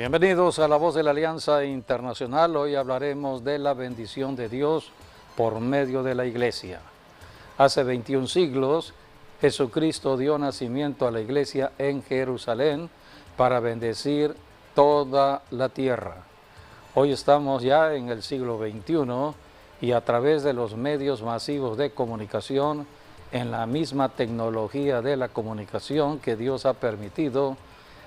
Bienvenidos a La Voz de la Alianza Internacional. Hoy hablaremos de la bendición de Dios por medio de la Iglesia. Hace 21 siglos, Jesucristo dio nacimiento a la Iglesia en Jerusalén para bendecir toda la tierra. Hoy estamos ya en el siglo XXI y a través de los medios masivos de comunicación, en la misma tecnología de la comunicación que Dios ha permitido,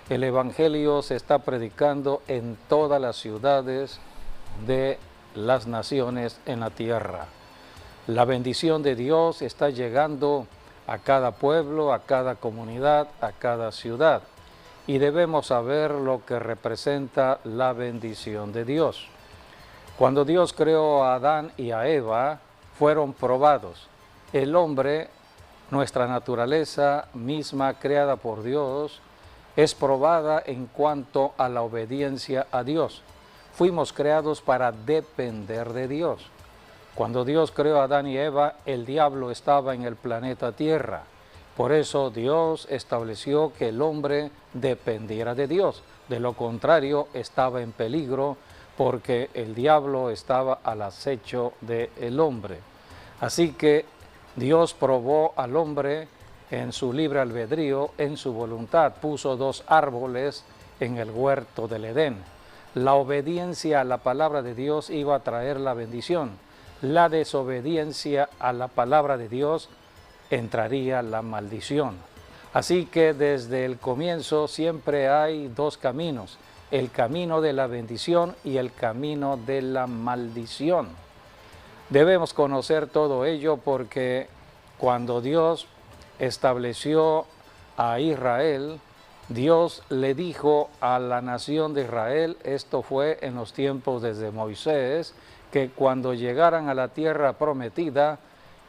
el Evangelio se está predicando en todas las ciudades de las naciones en la tierra. La bendición de Dios está llegando a cada pueblo, a cada comunidad, a cada ciudad. Y debemos saber lo que representa la bendición de Dios. Cuando Dios creó a Adán y a Eva, fueron probados. El hombre, nuestra naturaleza misma creada por Dios, es probada en cuanto a la obediencia a Dios. Fuimos creados para depender de Dios. Cuando Dios creó a Adán y Eva, el diablo estaba en el planeta Tierra. Por eso Dios estableció que el hombre dependiera de Dios. De lo contrario, estaba en peligro porque el diablo estaba al acecho del hombre. Así que Dios probó al hombre en su libre albedrío, en su voluntad. Puso dos árboles en el huerto del Edén. La obediencia a la palabra de Dios iba a traer la bendición. La desobediencia a la palabra de Dios entraría la maldición. Así que desde el comienzo siempre hay dos caminos: el camino de la bendición y el camino de la maldición. Debemos conocer todo ello porque cuando Dios estableció a Israel, Dios le dijo a la nación de Israel, esto fue en los tiempos desde Moisés, que cuando llegaran a la tierra prometida,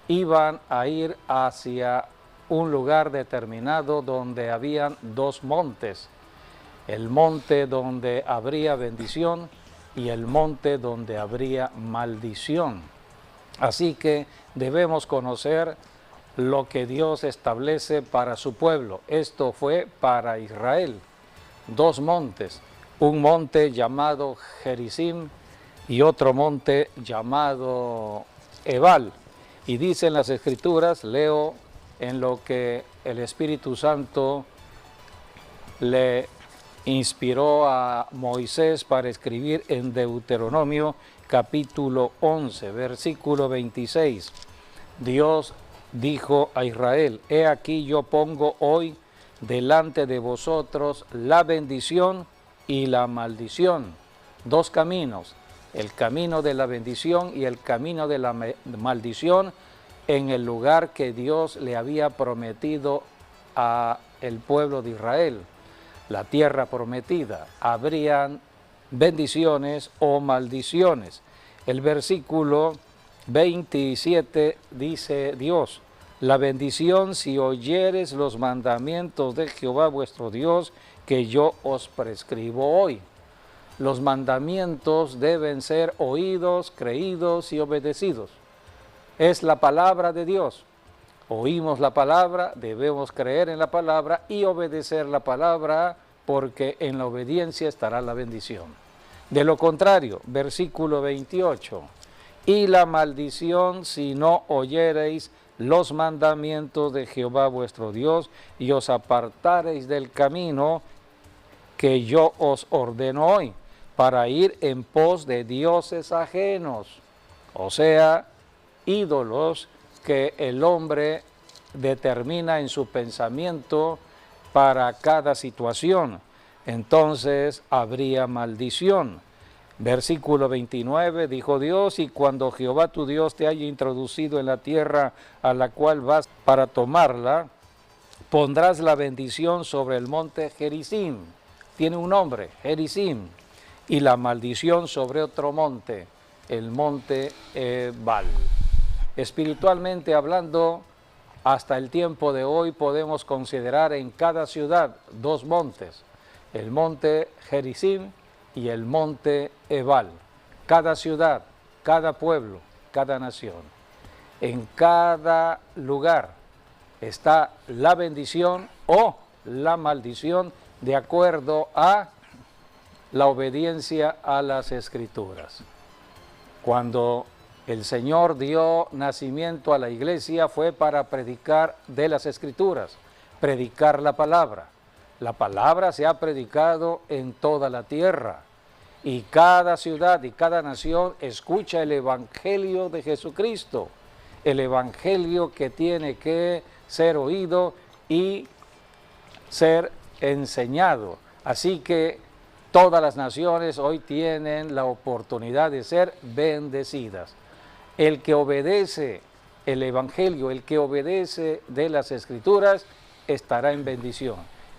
iban a ir hacia un lugar determinado donde habían dos montes, el monte donde habría bendición y el monte donde habría maldición. Así que debemos conocer lo que Dios establece para su pueblo. Esto fue para Israel. Dos montes, un monte llamado Gerizim y otro monte llamado Ebal. Y dicen las Escrituras, leo en lo que el Espíritu Santo le inspiró a Moisés para escribir en Deuteronomio capítulo 11, versículo 26. Dios dijo a Israel: he aquí yo pongo hoy delante de vosotros la bendición y la maldición. Dos caminos, el camino de la bendición y el camino de la maldición en el lugar que Dios le había prometido a el pueblo de Israel, la tierra prometida. Habrían bendiciones o maldiciones. El versículo 27 dice Dios: la bendición si oyeres los mandamientos de Jehová vuestro Dios, que yo os prescribo hoy. Los mandamientos deben ser oídos, creídos y obedecidos. Es la palabra de Dios. Oímos la palabra, debemos creer en la palabra y obedecer la palabra, porque en la obediencia estará la bendición. De lo contrario, versículo 28. Y la maldición si no oyereis los mandamientos de Jehová vuestro Dios y os apartareis del camino que yo os ordeno hoy, para ir en pos de dioses ajenos, o sea, ídolos que el hombre determina en su pensamiento para cada situación. Entonces habría maldición. Versículo 29, dijo Dios: y cuando Jehová tu Dios te haya introducido en la tierra a la cual vas para tomarla, pondrás la bendición sobre el monte Gerizim, tiene un nombre, Gerizim, y la maldición sobre otro monte, el monte Ebal. Espiritualmente hablando, hasta el tiempo de hoy podemos considerar en cada ciudad dos montes, el monte Gerizim y el monte Ebal. Cada ciudad, cada pueblo, cada nación. En cada lugar está la bendición o la maldición de acuerdo a la obediencia a las Escrituras. Cuando el Señor dio nacimiento a la iglesia fue para predicar de las Escrituras, predicar la palabra. La palabra se ha predicado en toda la tierra y cada ciudad y cada nación escucha el Evangelio de Jesucristo, el Evangelio que tiene que ser oído y ser enseñado. Así que todas las naciones hoy tienen la oportunidad de ser bendecidas. El que obedece el Evangelio, el que obedece de las Escrituras, estará en bendición.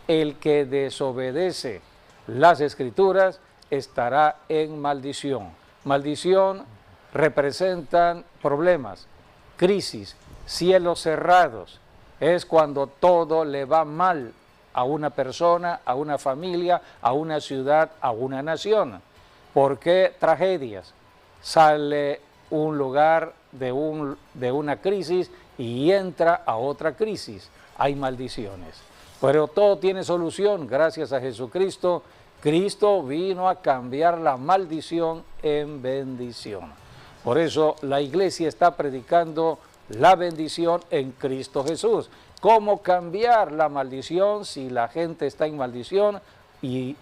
El que desobedece las Escrituras estará en maldición. Maldición representan problemas, crisis, cielos cerrados. Es cuando todo le va mal a una persona, a una familia, a una ciudad, a una nación. ¿Por qué tragedias? Sale un lugar de una crisis y entra a otra crisis. Hay maldiciones. Pero todo tiene solución gracias a Jesucristo. Cristo vino a cambiar la maldición en bendición. Por eso la iglesia está predicando la bendición en Cristo Jesús. ¿Cómo cambiar la maldición si la gente está en maldición y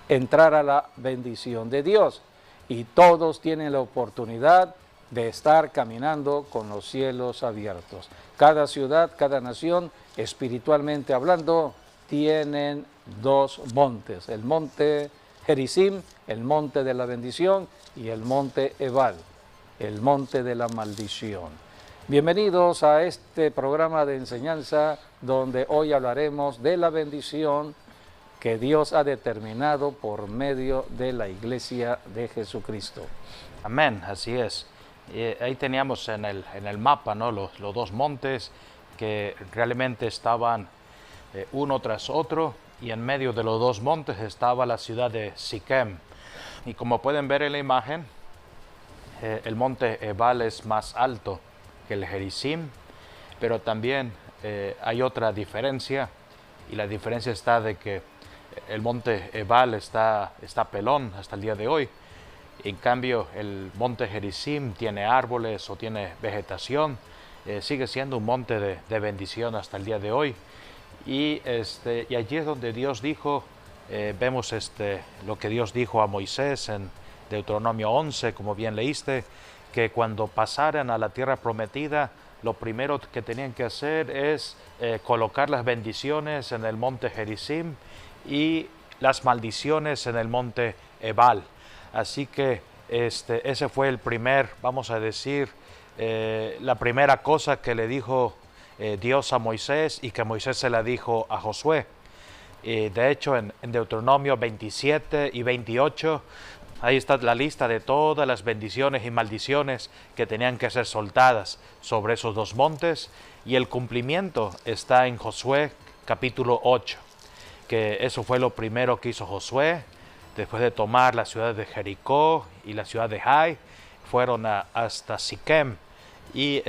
entrar a la bendición de Dios? Y todos tienen la oportunidad de estar caminando con los cielos abiertos. Cada ciudad, cada nación, espiritualmente hablando, tienen dos montes, el monte Gerizim, el monte de la bendición, y el monte Ebal, el monte de la maldición. Bienvenidos a este programa de enseñanza donde hoy hablaremos de la bendición que Dios ha determinado por medio de la Iglesia de Jesucristo. Amén, así es. Ahí teníamos en el mapa, ¿no?, los dos montes que realmente estaban uno tras otro, y en medio de los dos montes estaba la ciudad de Siquem. Y como pueden ver en la imagen, el monte Ebal es más alto que el Gerizim, pero también hay otra diferencia, y la diferencia está de que el monte Ebal está pelón hasta el día de hoy. En cambio, el monte Gerizim tiene árboles o tiene vegetación, sigue siendo un monte de bendición hasta el día de hoy. Y allí es donde Dios dijo, vemos lo que Dios dijo a Moisés en Deuteronomio 11, como bien leíste, que cuando pasaran a la tierra prometida, lo primero que tenían que hacer es colocar las bendiciones en el monte Gerizim y las maldiciones en el monte Ebal. Así que ese fue el primer, vamos a decir, la primera cosa que le dijo Dios a Moisés, y que Moisés se la dijo a Josué. De hecho, en Deuteronomio 27 y 28, ahí está la lista de todas las bendiciones y maldiciones que tenían que ser soltadas sobre esos dos montes, y el cumplimiento está en Josué capítulo 8, que eso fue lo primero que hizo Josué. Después de tomar la ciudad de Jericó y la ciudad de Jai, fueron hasta Siquem, y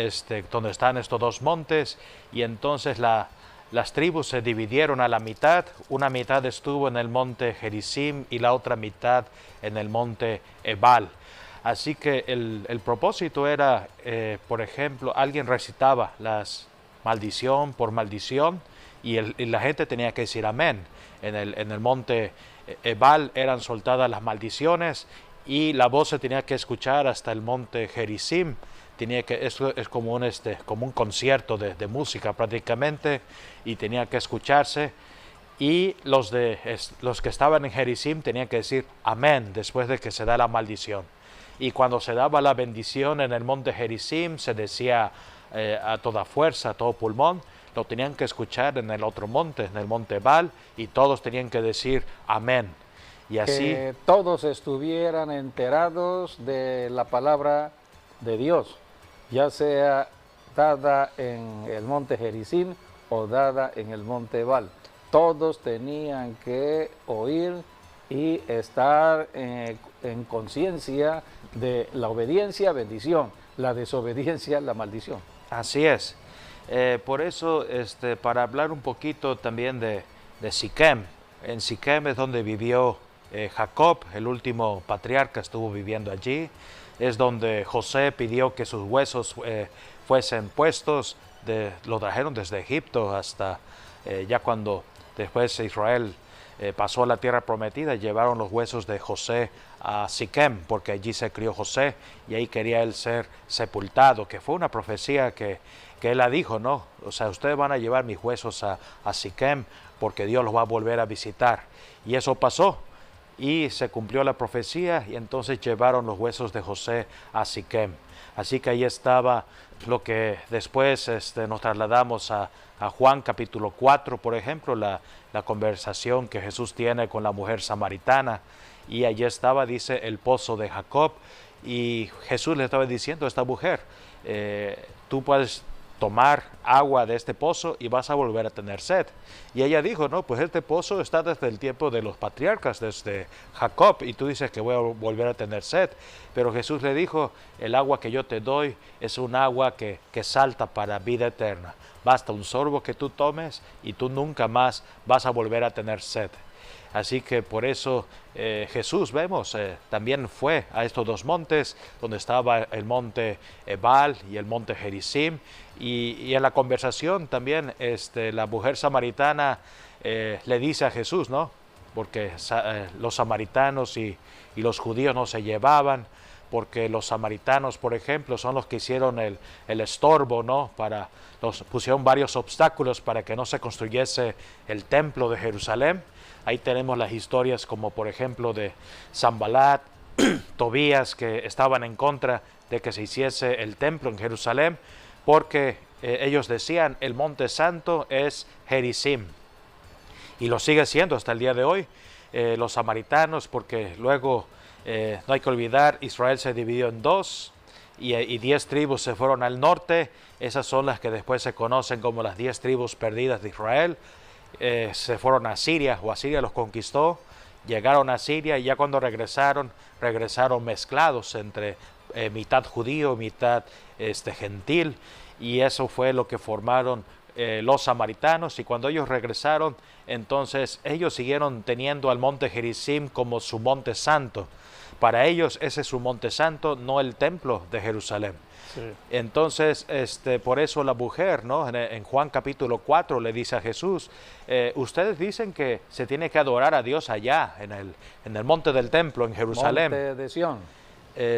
donde están estos dos montes, y entonces las tribus se dividieron a la mitad. Una mitad estuvo en el monte Gerizim y la otra mitad en el monte Ebal. Así que el propósito era, por ejemplo, alguien recitaba las maldición por maldición, y la gente tenía que decir amén. En el monte Ebal eran soltadas las maldiciones, y la voz se tenía que escuchar hasta el monte Gerizim. Eso es como un concierto de música prácticamente, y tenía que escucharse, y los que estaban en Gerizim tenían que decir amén después de que se da la maldición. Y cuando se daba la bendición en el monte Gerizim, se decía a toda fuerza, a todo pulmón. Lo tenían que escuchar en el otro monte, en el monte Ebal, y todos tenían que decir amén. Y así que todos estuvieran enterados de la palabra de Dios, ya sea dada en el monte Gerizim o dada en el monte Ebal. Todos tenían que oír y estar en conciencia de la obediencia, bendición, la desobediencia, la maldición. Así es. Por eso, para hablar un poquito también de Siquem. En Siquem es donde vivió Jacob, el último patriarca, estuvo viviendo allí. Es donde José pidió que sus huesos fuesen puestos, lo trajeron desde Egipto hasta ya cuando después Israel pasó a la tierra prometida, llevaron los huesos de José a Siquem, porque allí se crió José y ahí quería él ser sepultado, que fue una profecía que él la dijo, ¿no? O sea, ustedes van a llevar mis huesos a Siquem porque Dios los va a volver a visitar. Y eso pasó y se cumplió la profecía y entonces llevaron los huesos de José a Siquem. Así que ahí estaba lo que después nos trasladamos a Juan capítulo 4, por ejemplo, la conversación que Jesús tiene con la mujer samaritana. Y allí estaba, dice, el pozo de Jacob. Y Jesús le estaba diciendo a esta mujer, tú puedes tomar agua de este pozo y vas a volver a tener sed. Y ella dijo, no, pues este pozo está desde el tiempo de los patriarcas, desde Jacob, y tú dices que voy a volver a tener sed. Pero Jesús le dijo, el agua que yo te doy es un agua que salta para vida eterna. Basta un sorbo que tú tomes y tú nunca más vas a volver a tener sed. Así que por eso Jesús, vemos, también fue a estos dos montes, donde estaba el monte Ebal y el monte Gerizim, y en la conversación también la mujer samaritana le dice a Jesús, ¿no? Porque los samaritanos y los judíos no se llevaban, porque los samaritanos, por ejemplo, son los que hicieron el estorbo, ¿no? Pusieron varios obstáculos para que no se construyese el templo de Jerusalén. Ahí tenemos las historias como por ejemplo de Sanbalat, Tobías, que estaban en contra de que se hiciese el templo en Jerusalén, porque ellos decían el monte santo es Gerizim, y lo sigue siendo hasta el día de hoy. Los samaritanos, porque luego no hay que olvidar, Israel se dividió en dos y 10 tribus se fueron al norte. Esas son las que después se conocen como las 10 tribus perdidas de Israel. Se fueron a Siria, o Asiria los conquistó, llegaron a Siria y ya cuando regresaron mezclados entre mitad judío, mitad gentil, y eso fue lo que formaron los samaritanos. Y cuando ellos regresaron, entonces ellos siguieron teniendo al monte Gerizim como su monte santo. Para ellos ese es su monte santo, no el templo de Jerusalén. Sí. Entonces, por eso la mujer, ¿no? En Juan capítulo 4 le dice a Jesús, ustedes dicen que se tiene que adorar a Dios allá, en el monte del templo, en Jerusalén. Monte de Sión.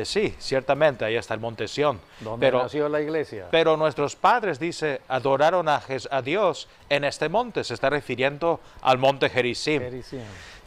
Sí, ciertamente, ahí está el monte Sión. Donde nació la iglesia. Pero nuestros padres, dice, adoraron a Dios en este monte, se está refiriendo al monte Gerizim.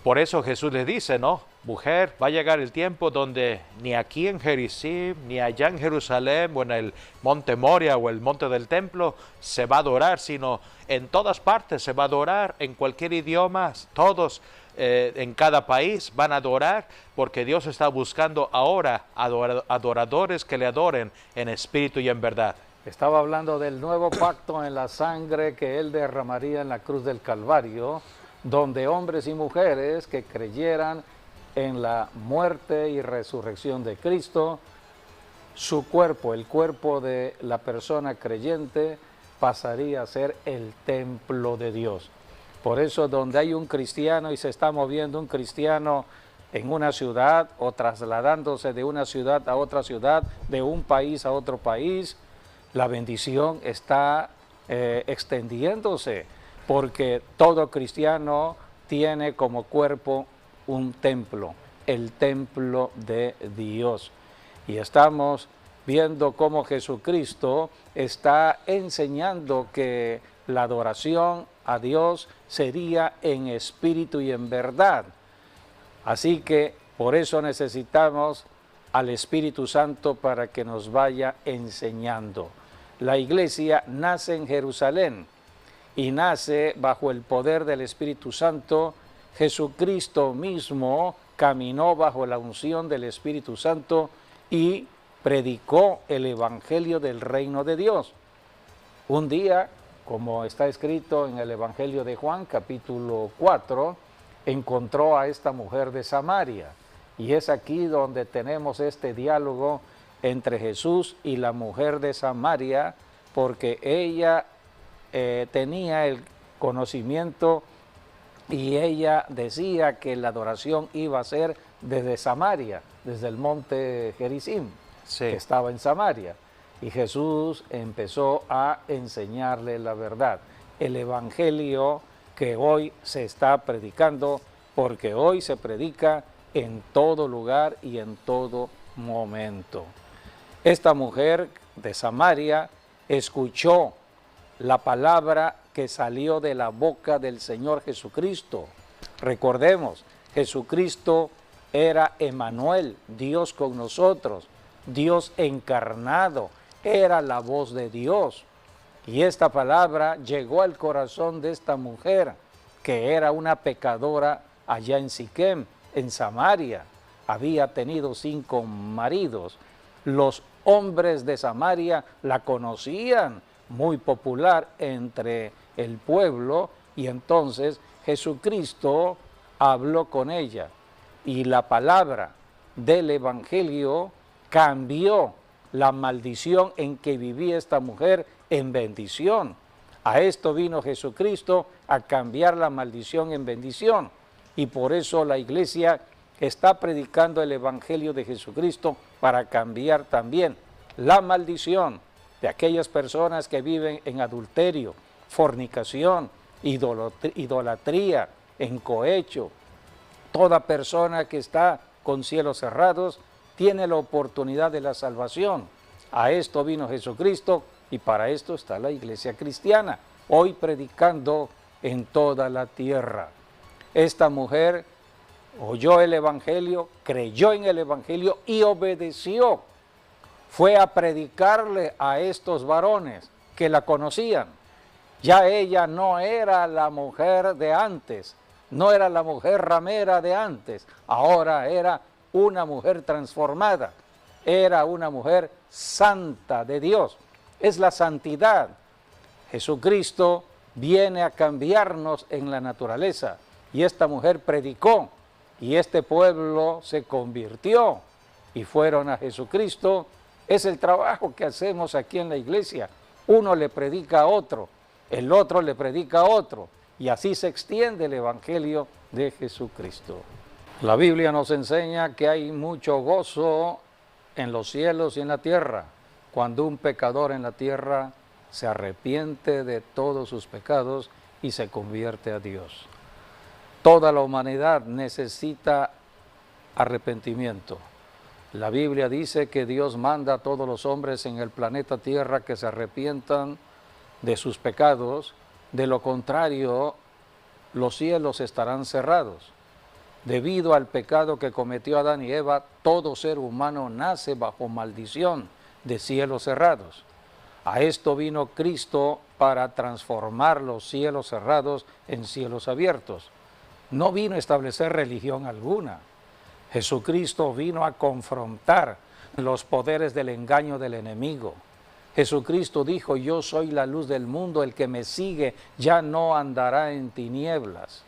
Por eso Jesús les dice, ¿no? Mujer, va a llegar el tiempo donde ni aquí en Gerizim, ni allá en Jerusalén, o en el monte Moria, o el monte del templo, se va a adorar, sino en todas partes se va a adorar, en cualquier idioma, todos en cada país van a adorar, porque Dios está buscando ahora adoradores que le adoren en espíritu y en verdad. Estaba hablando del nuevo pacto en la sangre que Él derramaría en la cruz del Calvario, donde hombres y mujeres que creyeran en la muerte y resurrección de Cristo, su cuerpo, el cuerpo de la persona creyente, pasaría a ser el templo de Dios. Por eso, donde hay un cristiano y se está moviendo un cristiano en una ciudad o trasladándose de una ciudad a otra ciudad, de un país a otro país, la bendición está extendiéndose, porque todo cristiano tiene como cuerpo un templo, el templo de Dios. Y estamos viendo cómo Jesucristo está enseñando que la adoración a Dios sería en espíritu y en verdad. Así que por eso necesitamos al Espíritu Santo para que nos vaya enseñando. La iglesia nace en Jerusalén y nace bajo el poder del Espíritu Santo. Jesucristo mismo caminó bajo la unción del Espíritu Santo y predicó el Evangelio del reino de Dios. Un día, como está escrito en el Evangelio de Juan, capítulo 4, encontró a esta mujer de Samaria. Y es aquí donde tenemos este diálogo entre Jesús y la mujer de Samaria, porque ella tenía el conocimiento y ella decía que la adoración iba a ser desde Samaria, desde el monte Gerizim, Sí. que estaba en Samaria. Y Jesús empezó a enseñarle la verdad, el evangelio que hoy se está predicando, porque hoy se predica en todo lugar y en todo momento. Esta mujer de Samaria escuchó la palabra que salió de la boca del Señor Jesucristo. Recordemos, Jesucristo era Emmanuel, Dios con nosotros, Dios encarnado, era la voz de Dios. Y esta palabra llegó al corazón de esta mujer, que era una pecadora allá en Siquem, en Samaria. Había tenido 5 maridos. Los hombres de Samaria la conocían, muy popular entre el pueblo, y entonces Jesucristo habló con ella. Y la palabra del evangelio cambió la maldición en que vivía esta mujer en bendición. A esto vino Jesucristo, a cambiar la maldición en bendición. Y por eso la iglesia está predicando el evangelio de Jesucristo para cambiar también la maldición de aquellas personas que viven en adulterio, fornicación, idolatría, en cohecho. Toda persona que está con cielos cerrados tiene la oportunidad de la salvación. A esto vino Jesucristo y para esto está la iglesia cristiana, hoy predicando en toda la tierra. Esta mujer oyó el evangelio, creyó en el evangelio y obedeció. Fue a predicarle a estos varones que la conocían. Ya ella no era la mujer de antes, no era la mujer ramera de antes, ahora era una mujer transformada, era una mujer santa de Dios. Es la santidad. Jesucristo viene a cambiarnos en la naturaleza y esta mujer predicó y este pueblo se convirtió y fueron a Jesucristo. Es el trabajo que hacemos aquí en la iglesia. Uno le predica a otro, el otro le predica a otro y así se extiende el evangelio de Jesucristo. La Biblia nos enseña que hay mucho gozo en los cielos y en la tierra cuando un pecador en la tierra se arrepiente de todos sus pecados y se convierte a Dios. Toda la humanidad necesita arrepentimiento. La Biblia dice que Dios manda a todos los hombres en el planeta Tierra que se arrepientan de sus pecados, de lo contrario, los cielos estarán cerrados. Debido al pecado que cometió Adán y Eva, todo ser humano nace bajo maldición de cielos cerrados. A esto vino Cristo para transformar los cielos cerrados en cielos abiertos. No vino a establecer religión alguna. Jesucristo vino a confrontar los poderes del engaño del enemigo. Jesucristo dijo, yo soy la luz del mundo, el que me sigue ya no andará en tinieblas.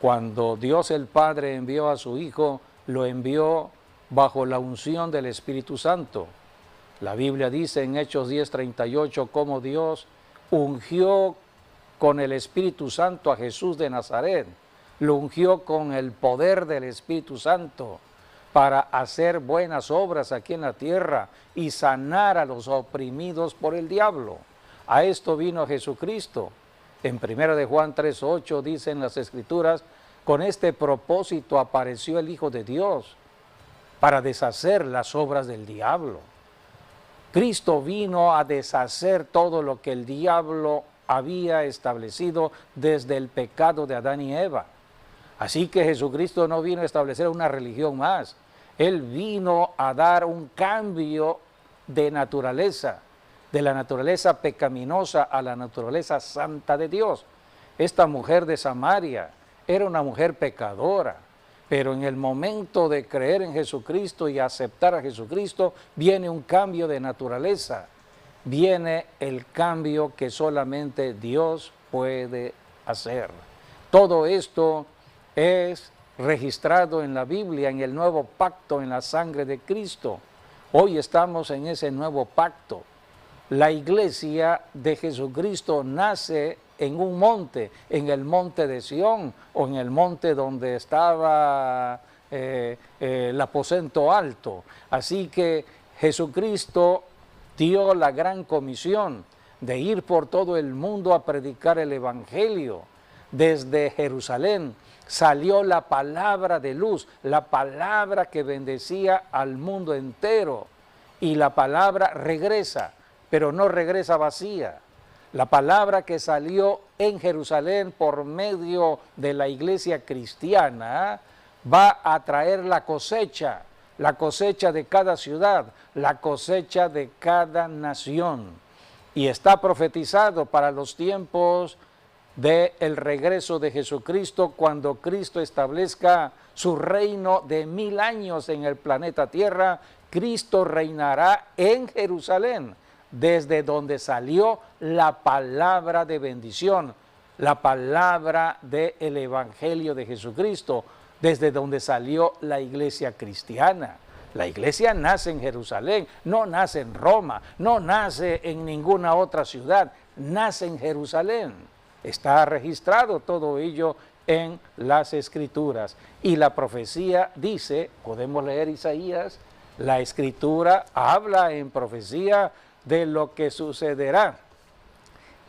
Cuando Dios el Padre envió a su Hijo, lo envió bajo la unción del Espíritu Santo. La Biblia dice en Hechos 10:38 cómo Dios ungió con el Espíritu Santo a Jesús de Nazaret. Lo ungió con el poder del Espíritu Santo para hacer buenas obras aquí en la tierra y sanar a los oprimidos por el diablo. A esto vino Jesucristo. En 1 de Juan 3:8 dicen las Escrituras, con este propósito apareció el Hijo de Dios para deshacer las obras del diablo. Cristo vino a deshacer todo lo que el diablo había establecido desde el pecado de Adán y Eva. Así que Jesucristo no vino a establecer una religión más. Él vino a dar un cambio de naturaleza, de la naturaleza pecaminosa a la naturaleza santa de Dios. Esta mujer de Samaria era una mujer pecadora, pero en el momento de creer en Jesucristo y aceptar a Jesucristo, viene un cambio de naturaleza. Viene el cambio que solamente Dios puede hacer. Todo esto es registrado en la Biblia, en el nuevo pacto, en la sangre de Cristo. Hoy estamos en ese nuevo pacto. La iglesia de Jesucristo nace en un monte, en el monte de Sión o en el monte donde estaba el aposento alto. Así que Jesucristo dio la gran comisión de ir por todo el mundo a predicar el Evangelio. Desde Jerusalén salió la palabra de luz, la palabra que bendecía al mundo entero. Y la palabra regresa, pero no regresa vacía. La palabra que salió en Jerusalén por medio de la iglesia cristiana va a traer la cosecha de cada ciudad, la cosecha de cada nación. Y está profetizado para los tiempos del regreso de Jesucristo, cuando Cristo establezca su reino de 1000 años en el planeta Tierra. Cristo reinará en Jerusalén, desde donde salió la palabra de bendición, la palabra del Evangelio de Jesucristo, desde donde salió la iglesia cristiana. La iglesia nace en Jerusalén, no nace en Roma, no nace en ninguna otra ciudad, nace en Jerusalén. Está registrado todo ello en las Escrituras. Y la profecía dice, podemos leer Isaías, la Escritura habla en profecía de lo que sucederá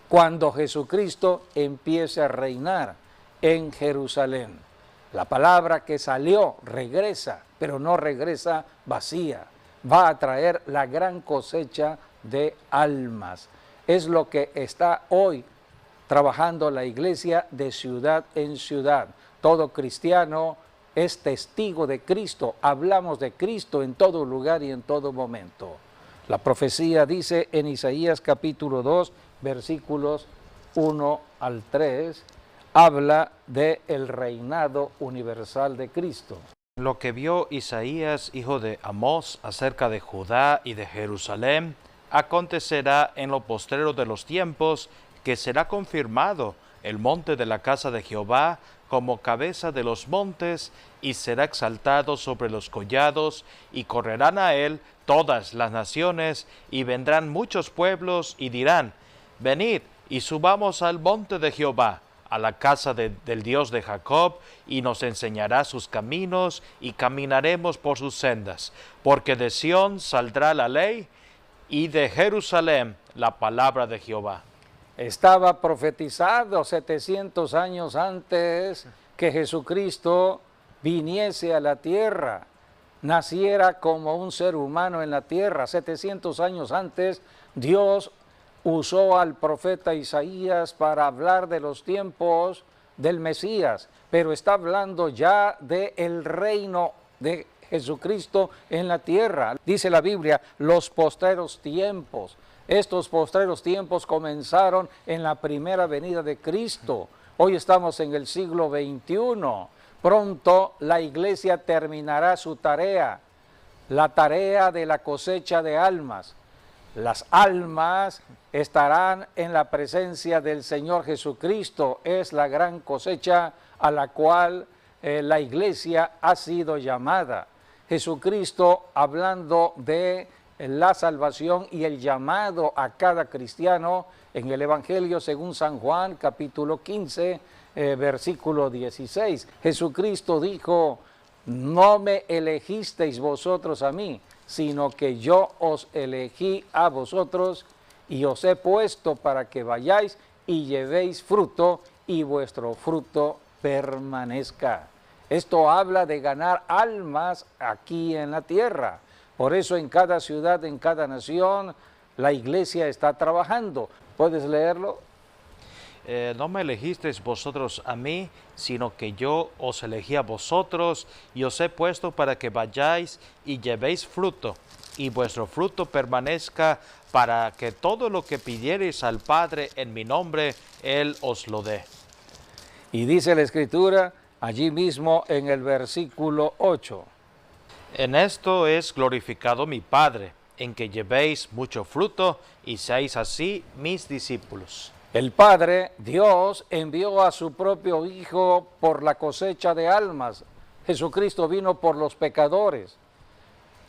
cuando Jesucristo empiece a reinar en Jerusalén. La palabra que salió regresa, pero no regresa vacía. Va a traer la gran cosecha de almas. Es lo que está hoy trabajando la iglesia de ciudad en ciudad. Todo cristiano es testigo de Cristo. Hablamos de Cristo en todo lugar y en todo momento. La profecía dice en Isaías capítulo 2, versículos 1 al 3, habla del reinado universal de Cristo. Lo que vio Isaías, hijo de Amós, acerca de Judá y de Jerusalén, acontecerá en lo postrero de los tiempos, que será confirmado el monte de la casa de Jehová como cabeza de los montes, y será exaltado sobre los collados, y correrán a él todas las naciones, y vendrán muchos pueblos, y dirán, venid, y subamos al monte de Jehová, a la casa del Dios de Jacob, y nos enseñará sus caminos, y caminaremos por sus sendas. Porque de Sión saldrá la ley, y de Jerusalén la palabra de Jehová. Estaba profetizado 700 años antes que Jesucristo viniese a la tierra, naciera como un ser humano en la tierra. 700 años antes, Dios usó al profeta Isaías para hablar de los tiempos del Mesías, pero está hablando ya del reino de Jesucristo en la tierra. Dice la Biblia, los postreros tiempos. Estos postreros tiempos comenzaron en la primera venida de Cristo. Hoy estamos en el siglo XXI. Pronto la iglesia terminará su tarea, la tarea de la cosecha de almas. Las almas estarán en la presencia del Señor Jesucristo. Es la gran cosecha a la cual la iglesia ha sido llamada. Jesucristo, hablando de la salvación y el llamado a cada cristiano, en el Evangelio según San Juan, capítulo 15, versículo 16. Jesucristo dijo, no me elegisteis vosotros a mí, sino que yo os elegí a vosotros y os he puesto para que vayáis y llevéis fruto y vuestro fruto permanezca. Esto habla de ganar almas aquí en la tierra. Por eso en cada ciudad, en cada nación, la iglesia está trabajando. ¿Puedes leerlo? No me elegisteis vosotros a mí, sino que yo os elegí a vosotros y os he puesto para que vayáis y llevéis fruto, y vuestro fruto permanezca, para que todo lo que pidiereis al Padre en mi nombre, Él os lo dé. Y dice la Escritura, allí mismo en el versículo 8. En esto es glorificado mi Padre, en que llevéis mucho fruto y seáis así mis discípulos. El Padre, Dios, envió a su propio Hijo por la cosecha de almas. Jesucristo vino por los pecadores.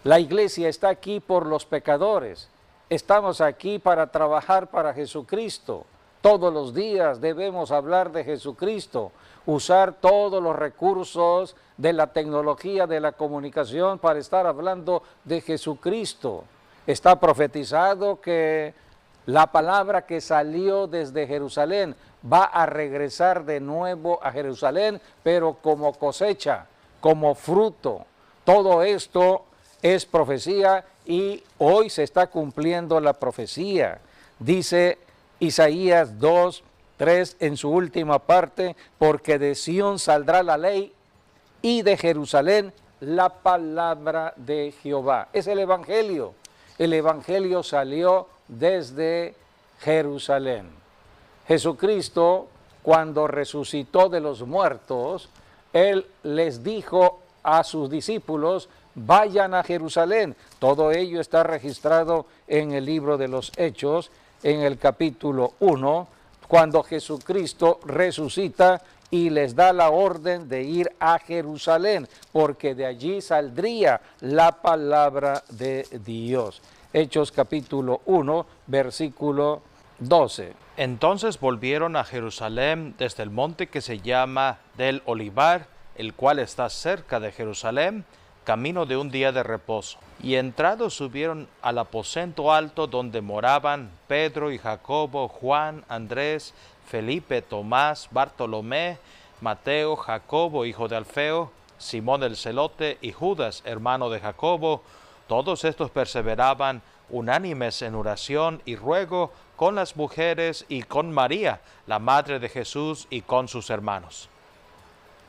La iglesia está aquí por los pecadores. Estamos aquí para trabajar para Jesucristo. Todos los días debemos hablar de Jesucristo, usar todos los recursos de la tecnología, de la comunicación para estar hablando de Jesucristo. Está profetizado que la palabra que salió desde Jerusalén va a regresar de nuevo a Jerusalén, pero como cosecha, como fruto. Todo esto es profecía y hoy se está cumpliendo la profecía. Dice Isaías 2:3 en su última parte, porque de Sión saldrá la ley y de Jerusalén la palabra de Jehová. Es el Evangelio. El Evangelio salió desde Jerusalén. Jesucristo, cuando resucitó de los muertos, Él les dijo a sus discípulos, vayan a Jerusalén. Todo ello está registrado en el libro de los Hechos, en el capítulo 1, cuando Jesucristo resucita y les da la orden de ir a Jerusalén, porque de allí saldría la palabra de Dios. Hechos capítulo 1, versículo 12. Entonces volvieron a Jerusalén desde el monte que se llama del Olivar, el cual está cerca de Jerusalén, camino de un día de reposo. Y entrados subieron al aposento alto donde moraban Pedro y Jacobo, Juan, Andrés, Felipe, Tomás, Bartolomé, Mateo, Jacobo, hijo de Alfeo, Simón el celote y Judas, hermano de Jacobo. Todos estos perseveraban unánimes en oración y ruego con las mujeres y con María, la madre de Jesús, y con sus hermanos.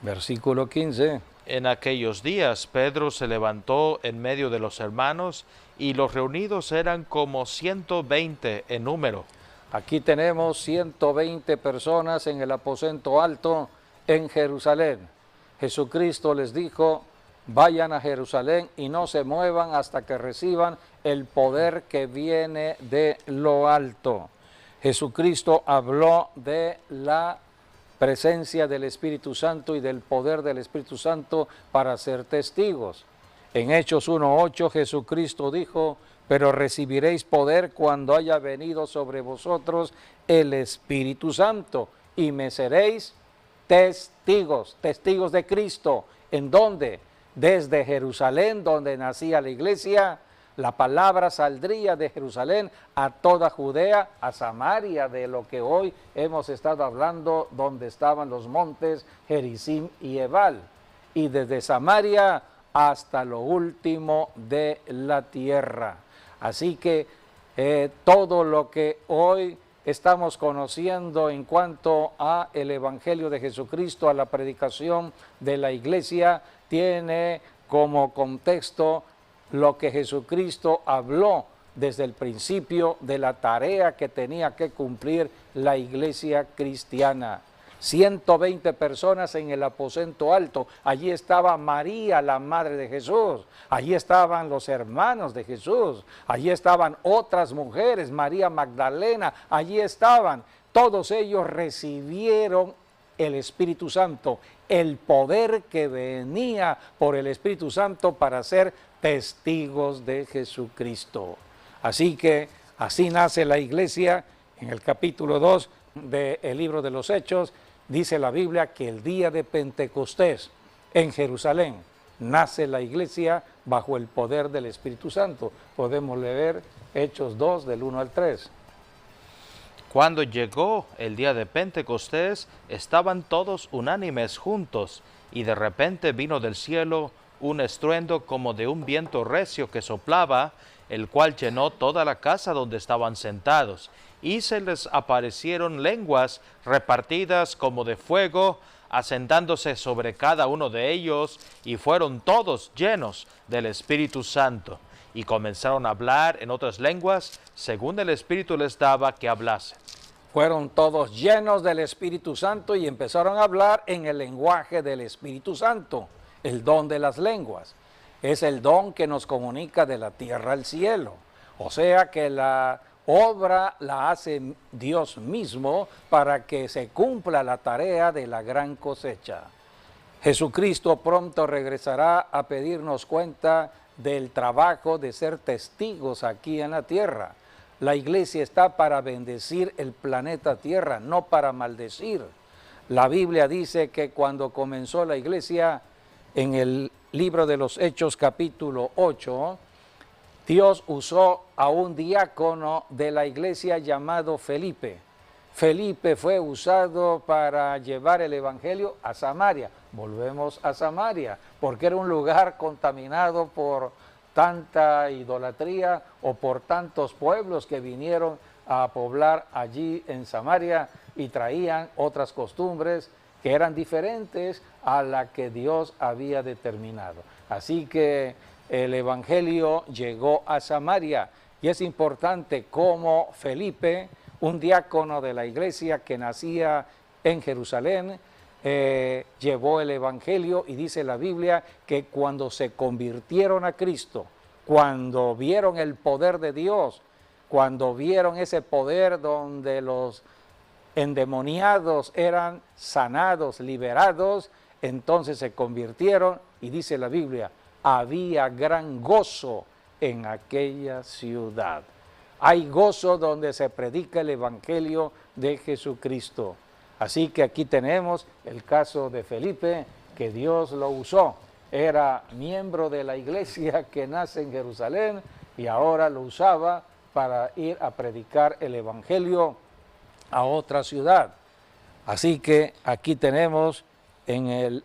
Versículo 15. En aquellos días Pedro se levantó en medio de los hermanos, y los reunidos eran como 120 en número. Aquí tenemos 120 personas en el aposento alto en Jerusalén. Jesucristo les dijo, vayan a Jerusalén y no se muevan hasta que reciban el poder que viene de lo alto. Jesucristo habló de la presencia del Espíritu Santo y del poder del Espíritu Santo para ser testigos. En Hechos 1:8 Jesucristo dijo, pero recibiréis poder cuando haya venido sobre vosotros el Espíritu Santo y me seréis testigos, testigos de Cristo. ¿En dónde? Desde Jerusalén, donde nacía la iglesia. La palabra saldría de Jerusalén a toda Judea, a Samaria, de lo que hoy hemos estado hablando, donde estaban los montes Gerizim y Ebal. Y desde Samaria hasta lo último de la tierra. Así que todo lo que hoy estamos conociendo en cuanto a el Evangelio de Jesucristo, a la predicación de la iglesia, tiene como contexto lo que Jesucristo habló desde el principio de la tarea que tenía que cumplir la iglesia cristiana. 120 personas en el aposento alto. Allí estaba María, la madre de Jesús. Allí estaban los hermanos de Jesús. Allí estaban otras mujeres, María Magdalena. Allí estaban. Todos ellos recibieron el Espíritu Santo, el poder que venía por el Espíritu Santo para ser testigos de Jesucristo. Así que así nace la iglesia. En el capítulo 2 del libro de los Hechos dice la Biblia que el día de Pentecostés en Jerusalén nace la iglesia bajo el poder del Espíritu Santo. Podemos leer Hechos 2 del 1 al 3. Cuando llegó el día de Pentecostés, estaban todos unánimes juntos, y de repente vino del cielo un estruendo como de un viento recio que soplaba, el cual llenó toda la casa donde estaban sentados, y se les aparecieron lenguas repartidas como de fuego, asentándose sobre cada uno de ellos, y fueron todos llenos del Espíritu Santo, y comenzaron a hablar en otras lenguas, según el Espíritu les daba que hablasen. Fueron todos llenos del Espíritu Santo y empezaron a hablar en el lenguaje del Espíritu Santo. El don de las lenguas es el don que nos comunica de la tierra al cielo. O sea que la obra la hace Dios mismo para que se cumpla la tarea de la gran cosecha. Jesucristo pronto regresará a pedirnos cuenta del trabajo de ser testigos aquí en la tierra. La iglesia está para bendecir el planeta Tierra, no para maldecir. La Biblia dice que cuando comenzó la iglesia, en el libro de los Hechos capítulo 8, Dios usó a un diácono de la iglesia llamado Felipe. Felipe fue usado para llevar el evangelio a Samaria. Volvemos a Samaria, porque era un lugar contaminado por tanta idolatría o por tantos pueblos que vinieron a poblar allí en Samaria y traían otras costumbres que eran diferentes a la que Dios había determinado. Así que el evangelio llegó a Samaria y es importante cómo Felipe, un diácono de la iglesia que nacía en Jerusalén, llevó el evangelio, y dice la Biblia que cuando se convirtieron a Cristo, cuando vieron el poder de Dios, cuando vieron ese poder donde los endemoniados eran sanados, liberados, entonces se convirtieron, y dice la Biblia, había gran gozo en aquella ciudad. Hay gozo donde se predica el evangelio de Jesucristo. Así que aquí tenemos el caso de Felipe, que Dios lo usó. Era miembro de la iglesia que nace en Jerusalén y ahora lo usaba para ir a predicar el evangelio a otra ciudad. Así que aquí tenemos en el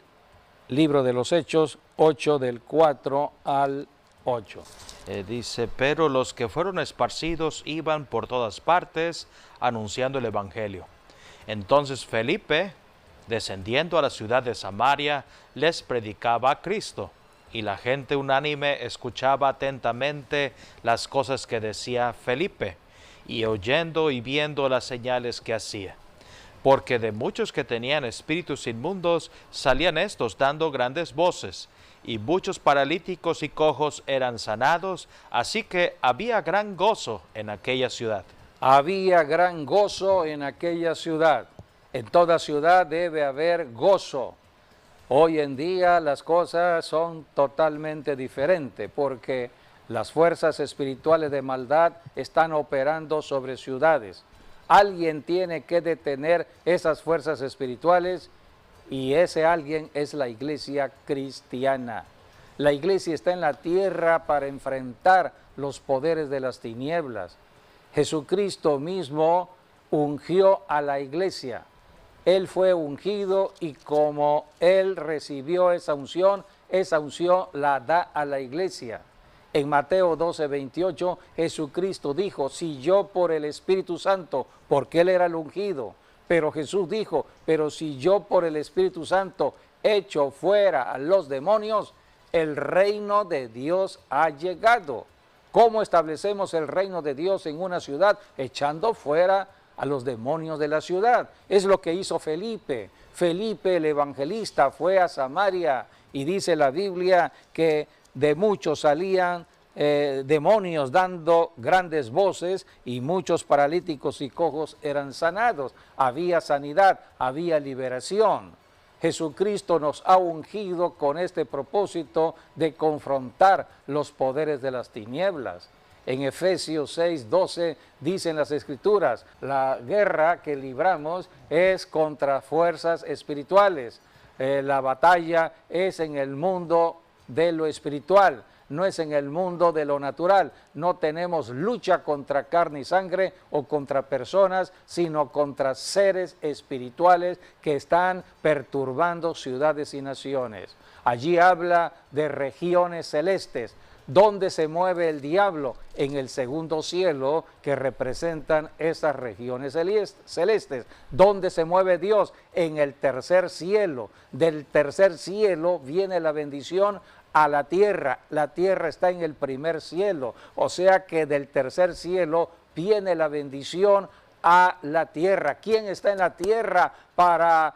libro de los Hechos 8 del 4 al 8. Dice, pero los que fueron esparcidos iban por todas partes anunciando el evangelio. Entonces Felipe, descendiendo a la ciudad de Samaria, les predicaba a Cristo, y la gente unánime escuchaba atentamente las cosas que decía Felipe, y oyendo y viendo las señales que hacía. Porque de muchos que tenían espíritus inmundos salían estos dando grandes voces, y muchos paralíticos y cojos eran sanados, así que había gran gozo en aquella ciudad. Había gran gozo en aquella ciudad. En toda ciudad debe haber gozo. Hoy en día las cosas son totalmente diferentes porque las fuerzas espirituales de maldad están operando sobre ciudades. Alguien tiene que detener esas fuerzas espirituales y ese alguien es la iglesia cristiana. La iglesia está en la tierra para enfrentar los poderes de las tinieblas. Jesucristo mismo ungió a la iglesia. Él fue ungido y como Él recibió esa unción la da a la iglesia. En Mateo 12:28, Jesucristo dijo, si yo por el Espíritu Santo, porque Él era el ungido, pero Jesús dijo, pero si yo por el Espíritu Santo echo fuera a los demonios, el reino de Dios ha llegado. ¿Cómo establecemos el reino de Dios en una ciudad? Echando fuera a los demonios de la ciudad. Es lo que hizo Felipe. Felipe el evangelista fue a Samaria y dice la Biblia que de muchos salían demonios dando grandes voces y muchos paralíticos y cojos eran sanados. Había sanidad, había liberación. Jesucristo nos ha ungido con este propósito de confrontar los poderes de las tinieblas. En Efesios 6:12 dicen las Escrituras, la guerra que libramos es contra fuerzas espirituales. La batalla es en el mundo de lo espiritual, no es en el mundo de lo natural. No tenemos lucha contra carne y sangre o contra personas, sino contra seres espirituales que están perturbando ciudades y naciones. Allí habla de regiones celestes. ¿Dónde se mueve el diablo? En el segundo cielo, que representan esas regiones celestes. ¿Dónde se mueve Dios? En el tercer cielo. Del tercer cielo viene la bendición a la tierra. La tierra está en el primer cielo. O sea que del tercer cielo viene la bendición a la tierra. ¿Quién está en la tierra para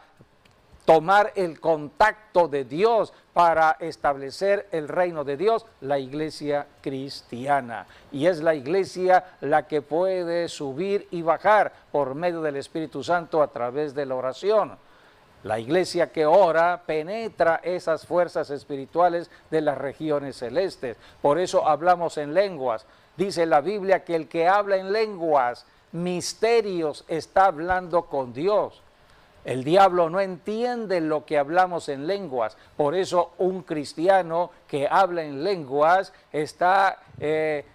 tomar el contacto de Dios, para establecer el reino de Dios? La iglesia cristiana. Y es la iglesia la que puede subir y bajar por medio del Espíritu Santo a través de la oración. La iglesia que ora penetra esas fuerzas espirituales de las regiones celestes. Por eso hablamos en lenguas. Dice la Biblia que el que habla en lenguas, misterios, está hablando con Dios. El diablo no entiende lo que hablamos en lenguas, por eso un cristiano que habla en lenguas está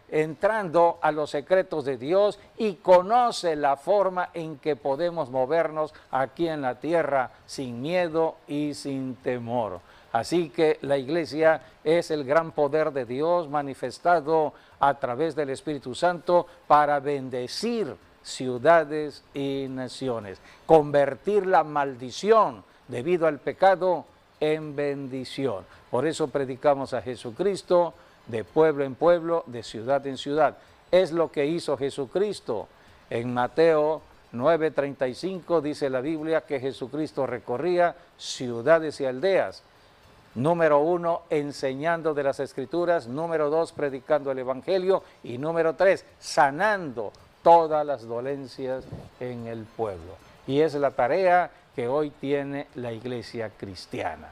entrando a los secretos de Dios y conoce la forma en que podemos movernos aquí en la tierra sin miedo y sin temor. Así que la iglesia es el gran poder de Dios manifestado a través del Espíritu Santo para bendecir ciudades y naciones, convertir la maldición debido al pecado en bendición. Por eso predicamos a Jesucristo de pueblo en pueblo, de ciudad en ciudad. Es lo que hizo Jesucristo. En Mateo 9:35 dice la Biblia que Jesucristo recorría ciudades y aldeas. Número 1, enseñando de las Escrituras. Número 2, predicando el Evangelio. Y número 3, sanando todas las dolencias en el pueblo. Y es la tarea que hoy tiene la iglesia cristiana.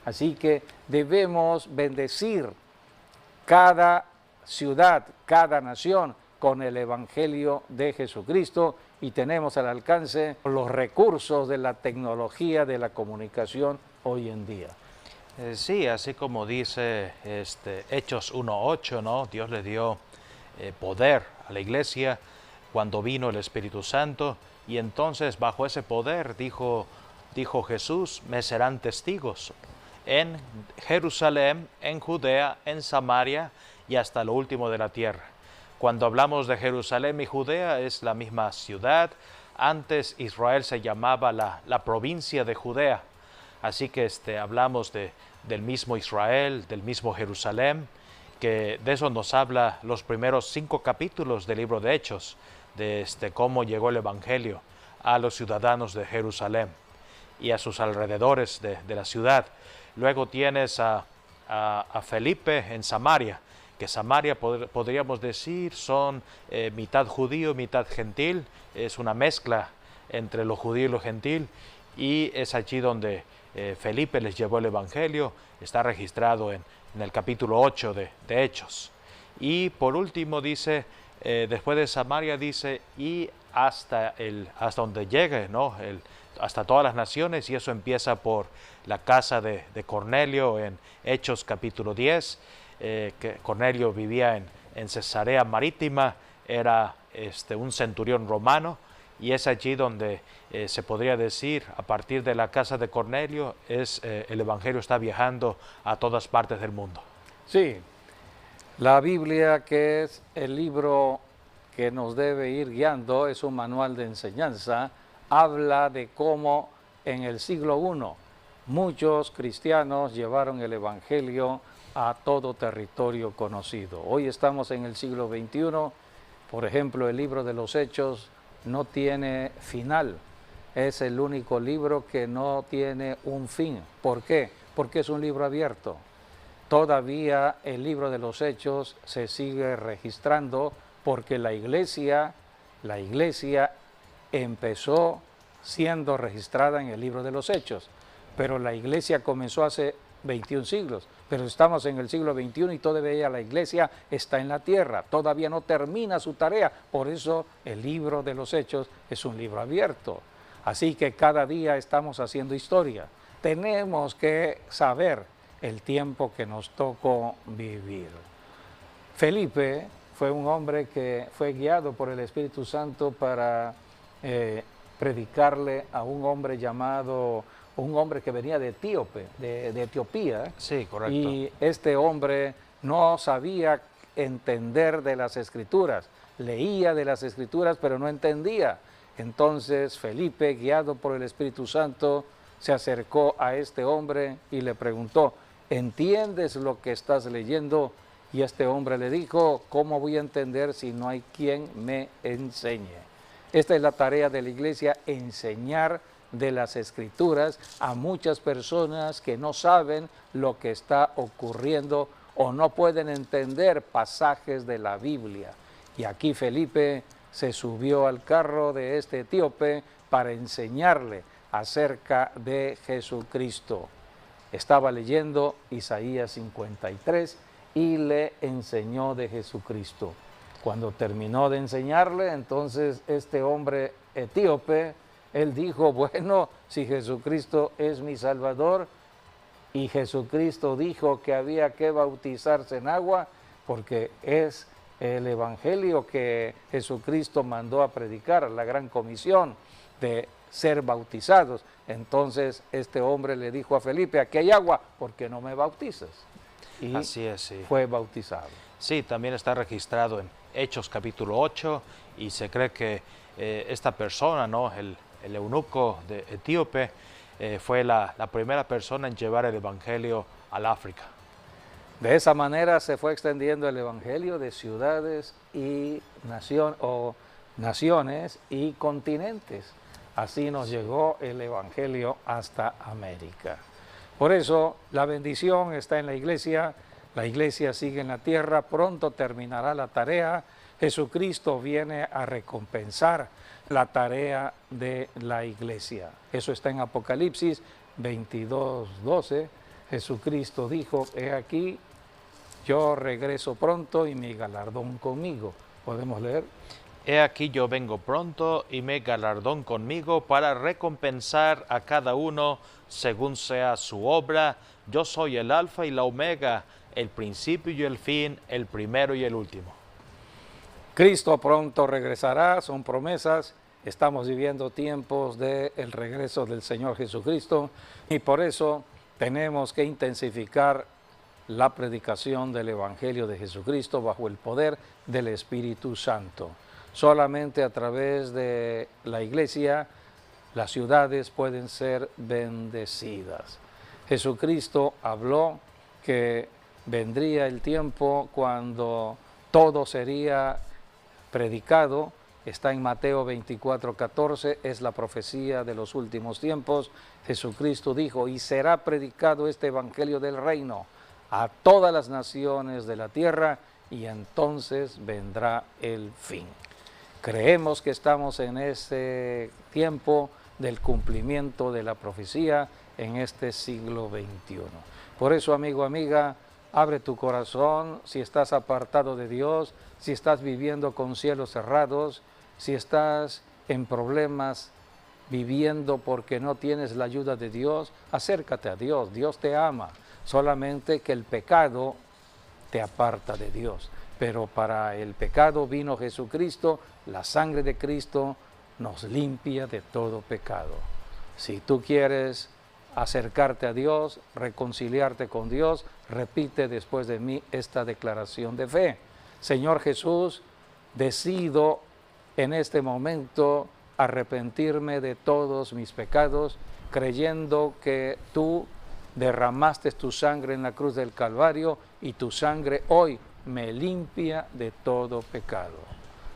Así que debemos bendecir cada ciudad, cada nación con el Evangelio de Jesucristo, y tenemos al alcance los recursos de la tecnología de la comunicación hoy en día. Sí, así como dice Hechos 1:8, ¿no? Dios le dio poder a la iglesia cuando vino el Espíritu Santo, y entonces bajo ese poder dijo Jesús: me serán testigos en Jerusalén, en Judea, en Samaria y hasta lo último de la tierra. Cuando hablamos de Jerusalén y Judea, es la misma ciudad. Antes Israel se llamaba la provincia de Judea, así que hablamos del mismo Israel, del mismo Jerusalén, que de eso nos habla los primeros 5 capítulos del libro de Hechos, de cómo llegó el Evangelio a los ciudadanos de Jerusalén y a sus alrededores de la ciudad. Luego tienes a Felipe en Samaria, que Samaria podríamos decir son mitad judío, mitad gentil, es una mezcla entre lo judío y lo gentil, y es allí donde Felipe les llevó el Evangelio. Está registrado en el capítulo 8 de Hechos. Y por último dice, después de Samaria dice, y hasta donde llegue, ¿no? Hasta todas las naciones, y eso empieza por la casa de Cornelio en Hechos capítulo 10, que Cornelio vivía en Cesarea Marítima, era un centurión romano, y es allí donde se podría decir, a partir de la casa de Cornelio, el Evangelio está viajando a todas partes del mundo. Sí, la Biblia, que es el libro que nos debe ir guiando, es un manual de enseñanza, habla de cómo en el siglo I muchos cristianos llevaron el Evangelio a todo territorio conocido. Hoy estamos en el siglo XXI, por ejemplo, el libro de los Hechos no tiene final, es el único libro que no tiene un fin. ¿Por qué? Porque es un libro abierto. Todavía el libro de los Hechos se sigue registrando porque la iglesia empezó siendo registrada en el libro de los Hechos, pero la iglesia comenzó hace 21 siglos, pero estamos en el siglo XXI y todavía la iglesia está en la tierra, todavía no termina su tarea, por eso el libro de los Hechos es un libro abierto. Así que cada día estamos haciendo historia. Tenemos que saber el tiempo que nos tocó vivir. Felipe fue un hombre que fue guiado por el Espíritu Santo para predicarle a un hombre que venía de Etiopía. Sí, correcto. Y este hombre no sabía entender de las Escrituras, leía de las Escrituras pero no entendía. Entonces Felipe, guiado por el Espíritu Santo, se acercó a este hombre y le preguntó: ¿entiendes lo que estás leyendo? Y este hombre le dijo: ¿cómo voy a entender si no hay quien me enseñe? Esta es la tarea de la iglesia, enseñar de las Escrituras a muchas personas que no saben lo que está ocurriendo o no pueden entender pasajes de la Biblia. Y aquí Felipe se subió al carro de este etíope para enseñarle acerca de Jesucristo. Estaba leyendo Isaías 53 y le enseñó de Jesucristo. Cuando terminó de enseñarle, entonces este hombre etíope, él dijo, bueno, si Jesucristo es mi Salvador, y Jesucristo dijo que había que bautizarse en agua, porque es el evangelio que Jesucristo mandó a predicar, la gran comisión de ser bautizados. Entonces este hombre le dijo a Felipe, aquí hay agua, ¿por qué no me bautizas? Y Así es, sí. fue bautizado. Sí, también está registrado en Hechos capítulo 8 y se cree que esta persona, ¿no? el eunuco de etíope, fue la primera persona en llevar el evangelio al África. De esa manera se fue extendiendo el evangelio de ciudades y naciones y continentes. Así nos llegó el evangelio hasta América. Por eso la bendición está en la iglesia sigue en la tierra, pronto terminará la tarea. Jesucristo viene a recompensar la tarea de la iglesia. Eso está en Apocalipsis 22:12. Jesucristo dijo, he aquí, yo regreso pronto y mi galardón conmigo. ¿Podemos leer? He aquí yo vengo pronto y mi galardón conmigo para recompensar a cada uno según sea su obra. Yo soy el alfa y la omega, el principio y el fin, el primero y el último. Cristo pronto regresará, son promesas. Estamos viviendo tiempos del regreso del Señor Jesucristo y por eso tenemos que intensificar la predicación del Evangelio de Jesucristo bajo el poder del Espíritu Santo. Solamente a través de la iglesia las ciudades pueden ser bendecidas. Jesucristo habló que vendría el tiempo cuando todo sería predicado. Está en Mateo 24:14, es la profecía de los últimos tiempos. Jesucristo dijo, y será predicado este evangelio del reino a todas las naciones de la tierra, y entonces vendrá el fin. Creemos que estamos en ese tiempo del cumplimiento de la profecía en este siglo XXI. Por eso, amigo, amiga, abre tu corazón. Si estás apartado de Dios, si estás viviendo con cielos cerrados, si estás en problemas, viviendo porque no tienes la ayuda de Dios, acércate a Dios. Dios te ama, solamente que el pecado te aparta de Dios. Pero para el pecado vino Jesucristo, la sangre de Cristo nos limpia de todo pecado. Si tú quieres acercarte a Dios, reconciliarte con Dios, repite después de mí esta declaración de fe. Señor Jesús, decido en este momento arrepentirme de todos mis pecados, creyendo que tú derramaste tu sangre en la cruz del Calvario y tu sangre hoy me limpia de todo pecado.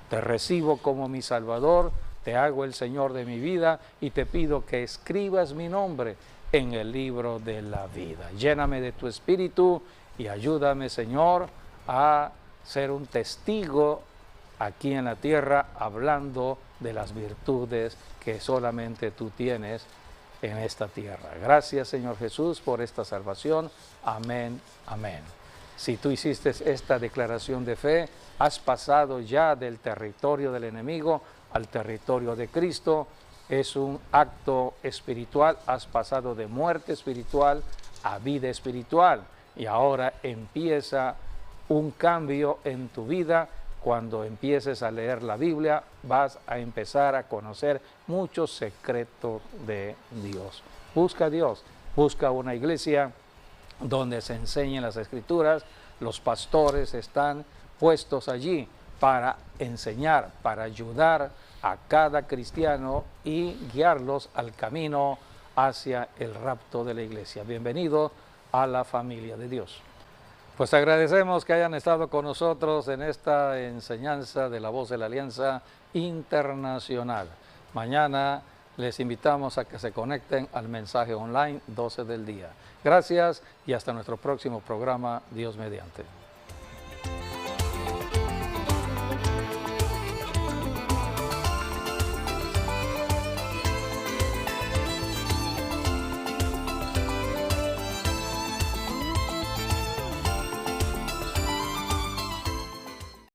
Te recibo como mi Salvador, te hago el Señor de mi vida y te pido que escribas mi nombre en el libro de la vida. Lléname de tu Espíritu y ayúdame, Señor, a ser un testigo aquí en la tierra, hablando de las virtudes que solamente tú tienes en esta tierra. Gracias, Señor Jesús, por esta salvación. Amén, amén. Si tú hiciste esta declaración de fe, has pasado ya del territorio del enemigo al territorio de Cristo. Es un acto espiritual, has pasado de muerte espiritual a vida espiritual. Y ahora empieza un cambio en tu vida. Cuando empieces a leer la Biblia, vas a empezar a conocer muchos secretos de Dios. Busca a Dios, busca una iglesia donde se enseñen las Escrituras. Los pastores están puestos allí para enseñar, para ayudar a cada cristiano y guiarlos al camino hacia el rapto de la iglesia. Bienvenido a la familia de Dios. Pues agradecemos que hayan estado con nosotros en esta enseñanza de la Voz de la Alianza Internacional. Mañana les invitamos a que se conecten al mensaje online 12 del día. Gracias y hasta nuestro próximo programa, Dios mediante.